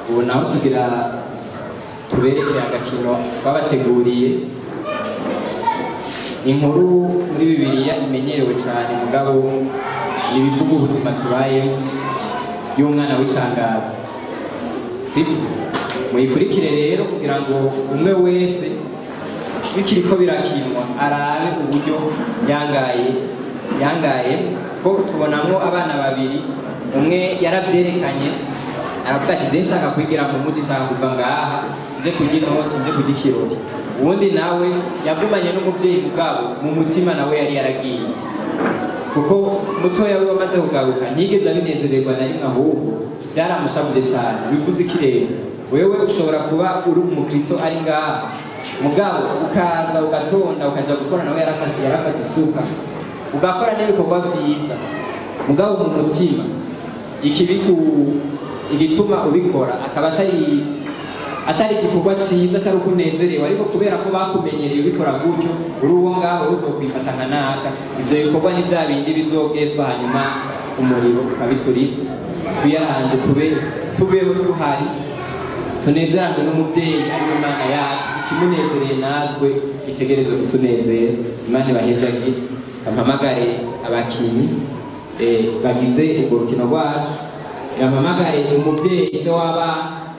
ubu naho tugira tubereke agakino twabateguriye inkuru muri Bibiliya imenyerewe cyane mugabo ibivuga ubuzima tubayemo y'umwana w'icangazi sibyo muyikurikire rero kugira ngo umwe wese bikiriko birakinwa arabe uburyo yangaye ko tubonamo abana babiri umwe yaravyerekanye aravuga ati je nshaka kwigira mu muji nshaka kuva ngaha nje kurya inoti nje kurya ikirori uwundi nawe yagumanye n'umuvyeyi mugabo mu mutima nawe yari yaragiye kuko mutoya we wamaze kugaruka ntigeze abinezererwa na rimwe ahubwo byaramushabuje cyane bivuze ikirere wewe ushobora kuba uri umukristo ari ngaha mugabo ukaza ugatonda ukaja gukora nawe yarafata isuka ugakora n'ibikorwa byiza mugabo mu mutima igituma ubikora akaba atari igikorwa cyiza atari ukunezerewe ariko kubera ko bakumenyereye ubikora gutyo uri uwo ngaho utokwifata nka naka ibyo bikorwa ni bya bindi bizogezwa hanyuma umuriro ukabiturira twiyaranje tubeho tuhari tunezerane n'umubyeyi ari we Mana yacu ikimunezereye natwe itegerezwa kutunezera Imana ibahezagire bampamagare abakinyi bagize urwo rukino rwacu bampamagare umubyeyi se w'abana